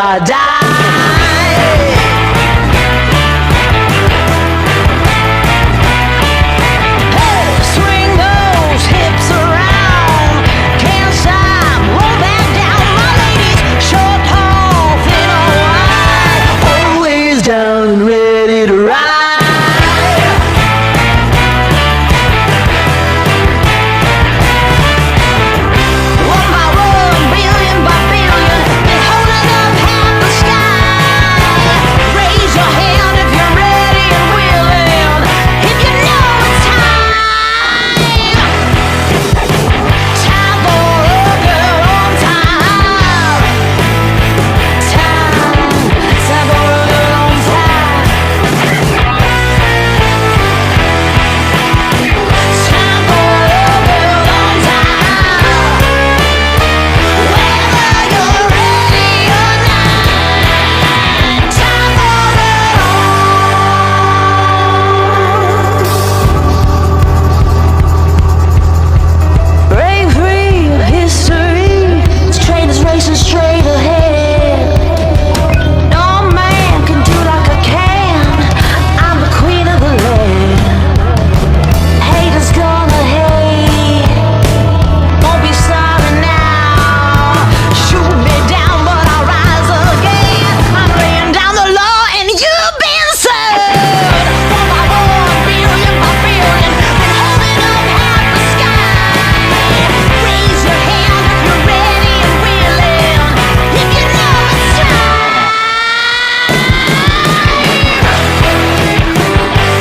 or die. Down, ready to ride. One by one, billion by billion, been holding up half the sky. Raise your hand if you're ready and willing, if you know it's time. Time for a girl on time. Time for a girl on time. Straight ahead. No man can do like I can. I'm the queen of the land. Haters gonna hate. Won't be sorry now. Shoot me down, but I'll rise again. I'm laying down the law, and you've been served. One by one, billion by billion, been holding up half the sky. Raise your hand if you're ready and willing. If you know it's time.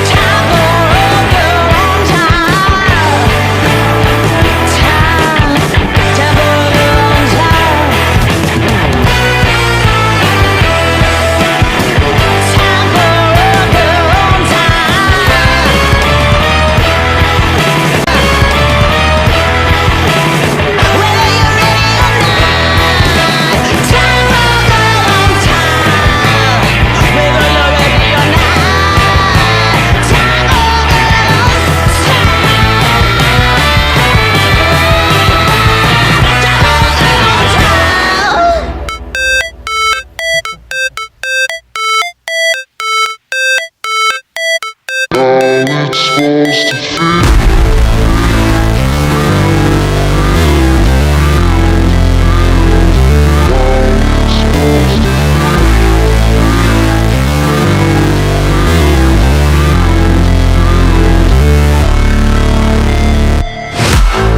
Time for a girl on time. Time for a girl on time. Time for a girl on time. Whether you're ready or not. Time for a girl on time. Whether you're ready or not. Time for a girl on It's supposed to feel.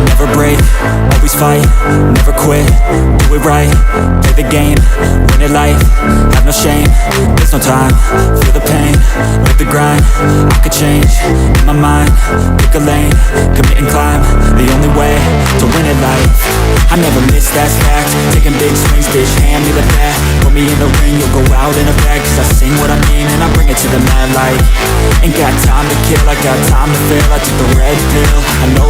Never break, always fight, never quit, do it right, play the game, win it life, have no shame, there's no time, feel the pain, live the grind, I could change, in my mind, pick a lane, commit and climb, the only way to win it life, I never miss, that's fact, taking big swings, bitch, hand me the bat, put me in the ring, you'll go out in a bag, cause I sing what I mean and I bring it to the mad light, ain't got time to kill, I got time to feel, I took the red pill, I know